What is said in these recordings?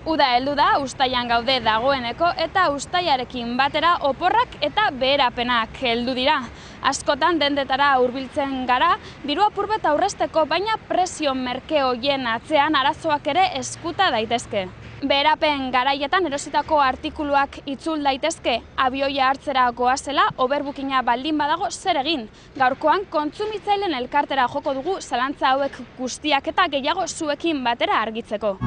Uda heldu da, uztailan gaude dagoeneko eta uztailarekin batera oporrak eta beherapenak heldu dira. Askotan dendetara hurbiltzen gara, diru apur bat aurrezteko, baina prezio merke horien atzean arazoak ere eskuta daitezke. Beherapen garaietan erositako artikuluak itzul daitezke, abioia hartzera goazela, overbookina baldin badago zer egin. Gaurkoan kontsumitzaileen elkartera joko dugu zalantza hauek guztiak eta gehiago zuekin batera argitzeko.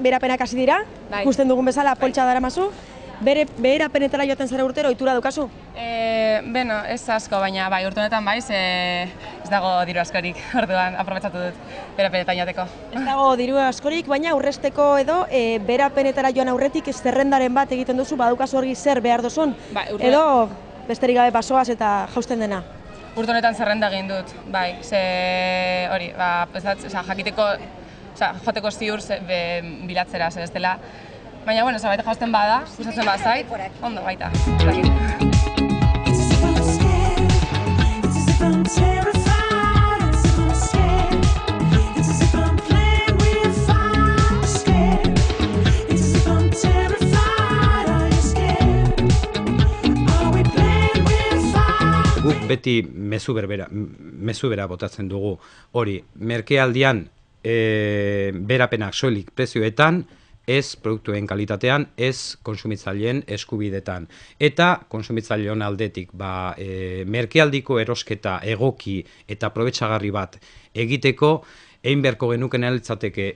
Beherapenak hasi dira, ikusten dugun bezala poltsa daramazu. Beherapenetara joaten zara urtero, ohitura daukazu? Beno, ez asko, baina bai, urte honetan bai, ez dago diru askorik, orduan aprobetxatu dut beherapenetan joateko. Ez dago diru askorik, baina aurrezteko edo beherapenetara joan aurretik zerrendaren bat egiten duzu, badaukazu hori zer behar duzun, edo besterik gabe basoaz eta jausten dena. Urte honetan zerrenda egin dut, bai, hori, jakiteko, joateko ziur bilatzera, ez dela. Baina, bueno, zerbait jausten bada, gustatzen bazait, ondo baita. Guk beti mezu bera botatzen dugu hori, merkealdian beherapenak soilik prezioetan, ez produktuen kalitatean, ez kontsumitzaileen eskubidetan. Eta kontsumitzaileon aldetik, merkealdiko erosketa egoki eta aprobetxagarri bat egiteko, egin beharko genuken litzateke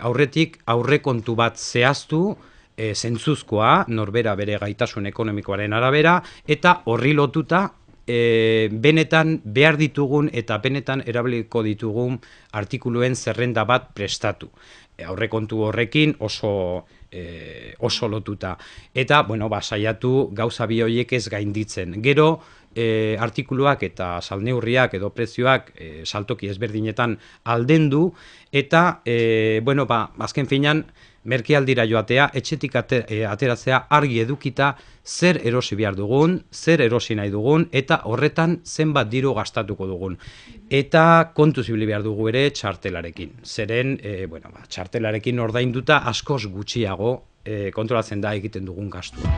aurretik aurrekontu bat zehaztu, zentzuzkoa, norbera bere gaitasun ekonomikoaren arabera, eta horri lotuta benetan behar ditugun eta benetan erabiliko ditugun artikuluen zerrenda bat prestatu. Aurrekontu horrekin oso lotuta. Eta, saiatu gauza bi horiek ez gainditzen. Gero, artikuluak eta salneurriak edo prezioak saltoki ezberdinetan aldendu eta, azken finean, merkealdira joatea, etxetik ateratzea argi edukita zer erosi behar dugun, zer erosi nahi dugun, eta horretan zenbat diru gastatuko dugun. Eta kontuz ibili behar dugu ere txartelarekin. Zeren, txartelarekin ordainduta askoz gutxiago kontrolatzen da egiten dugun gastua.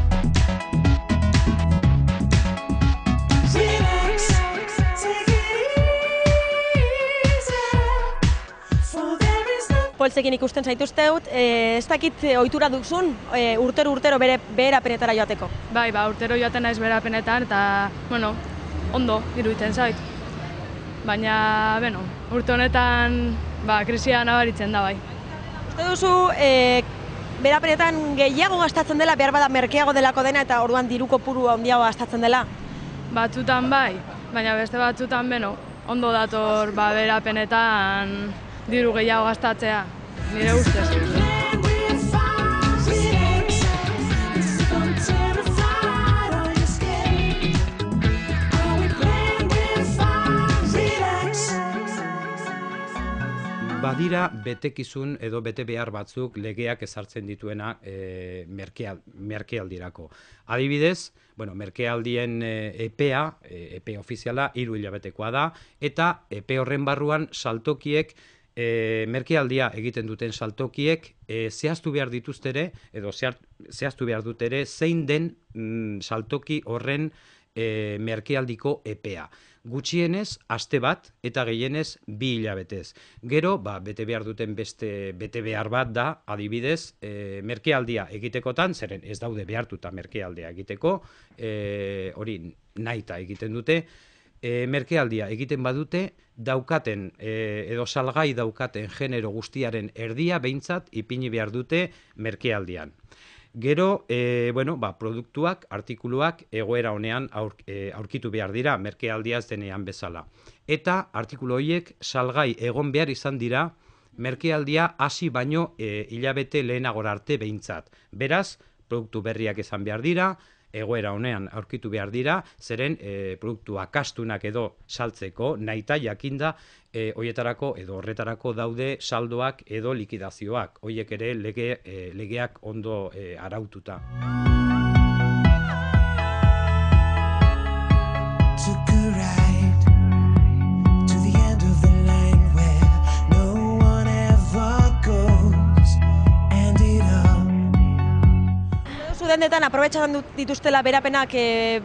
Poltsekin ikusten zaituzteut, ez dakit ohitura duzun urtero beherapenetara joateko? Bai, urtero joaten naiz beherapenetan eta, ondo iruditzen zait. Baina, urte honetan krisia nabaritzen da bai. Uste duzu, beherapenetan gehiago gastatzen dela, behar bada merkeago delako dena eta orduan diru kopuru handiago gastatzen dela? Batzutan bai, baina beste batzutan ondo dator beherapenetan diru gehiago gastatzea, nire ustez. Badira betekizun edo bete behar batzuk legeak ezartzen dituena merkealdirako. Adibidez, merkealdien epea, epe ofiziala, 3 hilabetekoa da, eta epe horren barruan saltokiek, merkealdia egiten duten saltokiek, zehaztu behar dituztere, edo zehaztu behar dutere, zein den saltoki horren merkealdiko epea. Gutxienez, aste bat eta gehienez 2 hilabetez. Gero, bete behar duten beste bete behar bat da, adibidez, merkealdia egitekotan, zeren ez daude behartuta merkealdia egiteko, hori nahita egiten dute, merkealdia egiten badute, daukaten, edo salgai daukaten genero guztiaren erdia behintzat ipini behar dute merkealdian. Gero, produktuak, artikuluak egoera honean aurkitu behar dira, merkealdia ez denean bezala. Eta artikulu horiek salgai egon behar izan dira, merkealdia hasi baino hilabete lehenagora arte behintzat. Beraz, produktu berriak izan behar dira, egoera honean aurkitu behar dira, zeren produktuak astunak edo saltzeko, nahita jakinda hoietarako edo horretarako daude saldoak edo likidazioak, horiek ere legeak ondo araututa. Dendetan aprobetxan dituztela berapenak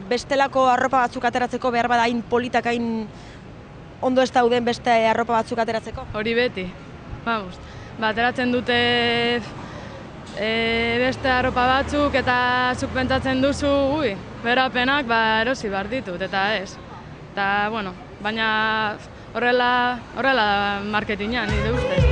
bestelako arropa batzuk ateratzeko behar bada hain politak hain ondo ez dauden beste arropa batzuk ateratzeko? Hori beti, vamos. Ateratzen dute beste arropa batzuk eta zuk pentsatzen duzu, berapenak erosi behar ditut eta ez. Eta, bueno, baina horrela marketingan, nire ustez.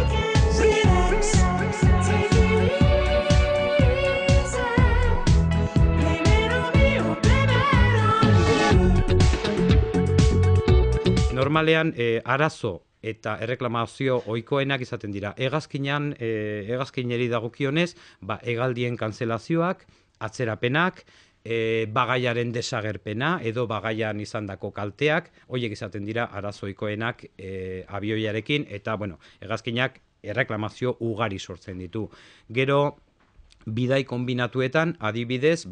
Normalean arazo eta erreklamazio ohikoenak izaten dira. Hegazkineri dagokionez, hegaldien kantzelazioak, atzerapenak, bagaiaren desagerpena edo bagaian izandako kalteak, horiek izaten dira arazo ohikoenak abioiarekin, eta hegazkinak erreklamazio ugari sortzen ditu. Gero, bidai kombinatuetan, adibidez,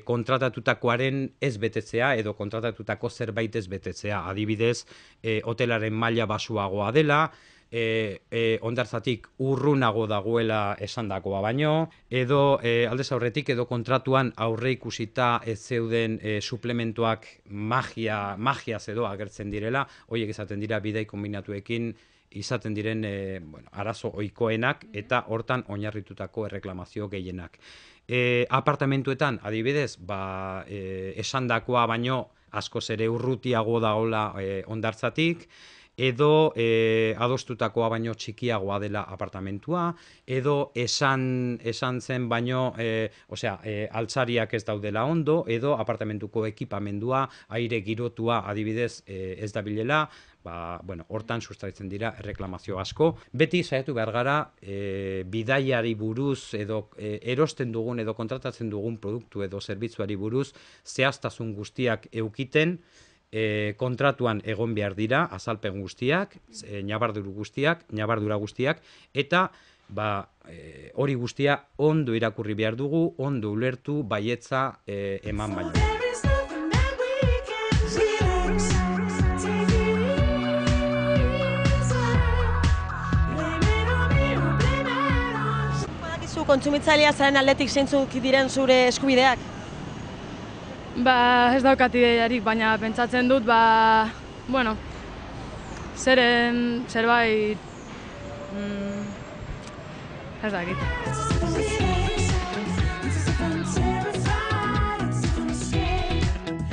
kontratatutakoaren ez betetzea edo kontratatutako zerbait ez betetzea. Adibidez, hotelaren maila basuagoa dela, hondartzatik urrunago dagoela esandakoa baino, edo aldez aurretik edo kontratuan aurre ikusita ez zeuden suplementuak magiaz edo agertzen direla, horiek izaten dira bidai kombinatuekin izaten diren arazo ohikoenak eta hortan oinarritutako erreklamazio gehienak. Apartamentuetan, adibidez, esandakoa baino askoz ere urrutiago dagoela hondartzatik, edo adostutakoa baino txikiagoa dela apartamentua, edo esan zen baino, altzariak ez daudela ondo, edo apartamentuko ekipamendua, aire girotua adibidez ez dabilela, hortan sustraitzen dira erreklamazio asko. Beti saiatu behar gara bidaiari buruz edo erosten dugun edo kontratatzen dugun produktu edo zerbitzuari buruz zehaztasun guztiak eukiten, kontratuan egon behar dira, azalpen guztiak, ñabardura guztiak, eta hori guztia ondo irakurri behar dugu, ondo ulertu, baietza eman baino. Badakizu kontsumitzailea zaren aldetik zeintzuk diren zure eskubideak? Ez daukat ideiarik, baina pentsatzen dut, zerbait, ez dakit.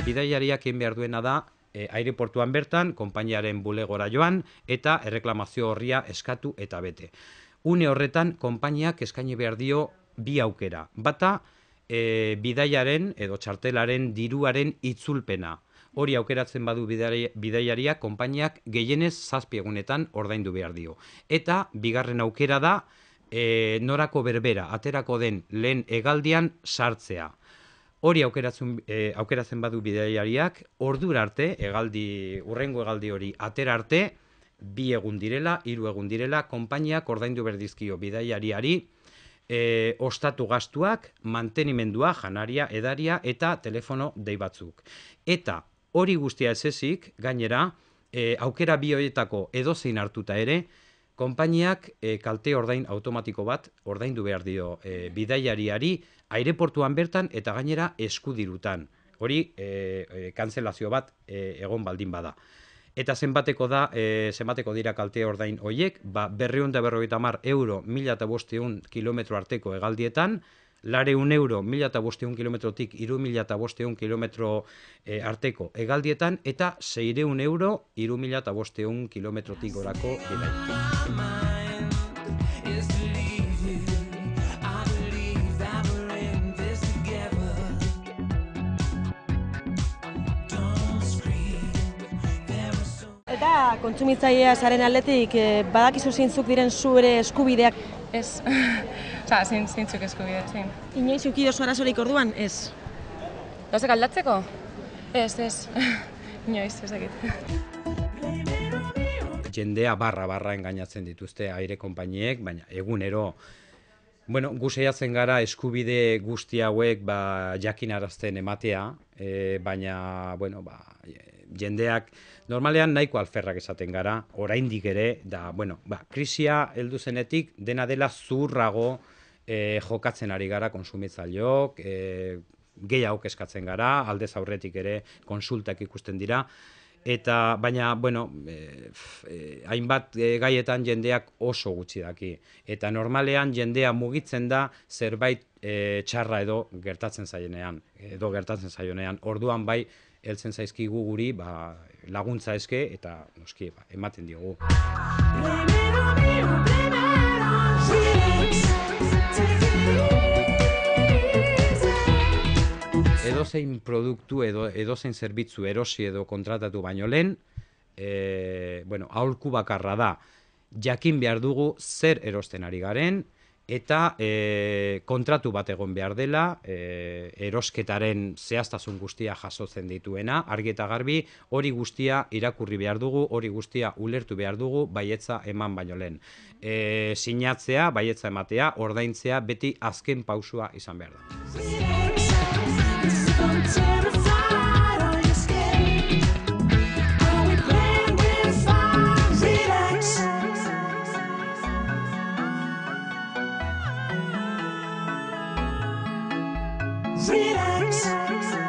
Bidaiariak egin behar duena da, aireportuan bertan, konpainiaren bulegora joan, eta erreklamazio horria eskatu eta bete. Une horretan, konpainiak eskaini behar dio bi aukera. Bata, bidaiaren edo txartelaren diruaren itzulpena. Hori aukeratzen badu bidaiaria, konpainiak gehienez 7 egunetan ordaindu behar dio. Eta bigarren aukera da norako berbera aterako den lehen hegaldian sartzea. Hori aukeratzen badu bidaiariak, ordura arte, hurrengo hegaldi hori atera arte, 2 egun direla, 3 egun direla, konpainiak ordaindu behar dizkio bidaiariari, ostatu gastuak, mantenimendua, janaria, edaria eta telefono dei batzuk. Eta hori guztia ez ezik, gainera, aukera bi horietako edozein hartuta ere, konpainiak kalte ordain automatiko bat ordaindu behar dio bidaiariari aireportuan bertan eta gainera eskudirutan. Hori kantzelazio bat egon baldin bada. Eta zenbateko dira kalte ordain horiek, 250 euro 1.500 kilometro arteko hegaldietan, 200 euro 1.500 kilometrotik 3.500 kilometro arteko hegaldietan, eta 600 euro 3.500 kilometrotik gorako bidaietan. Eta kontsumitzailea zaren aldetik, badakizu zeintzuk diren zure eskubideak? Ez, zeintzuk eskubideak, zein. Inoiz eduki dozu arazorik orduan? Ez. Gauzak aldatzeko? Ez. Inoiz, ez dakit. Jendea barra engainatzen dituzte aire konpainiek, baina egunero gu saiatzen gara eskubide guzti hauek jakinarazten ematea, baina jendeak normalean nahiko alferrak esaten gara, oraindik ere, krisia heldu zenetik dena dela zurrago jokatzen ari gara kontsumitzaileok, gehiago eskatzen gara, aldez aurretik ere konsultak ikusten dira, eta baina, hainbat gaietan jendeak oso gutxi daki. Eta normalean jendea mugitzen da zerbait txarra edo gertatzen zaionean. Orduan bai, heltzen zaizkigu guri laguntza eske eta noski ematen diogu. Edozein produktu edozein zerbitzu erosi edo kontratatu baino lehen, aholku bakarra da, jakin behar dugu zer erosten ari garen, eta kontratu bat egon behar dela, erosketaren zehaztasun guztia jasotzen dituena, argi eta garbi, hori guztia irakurri behar dugu, hori guztia ulertu behar dugu, baietza eman baino lehen. Sinatzea, baietza ematea, ordaintzea, beti azken pausua izan behar da. Relax.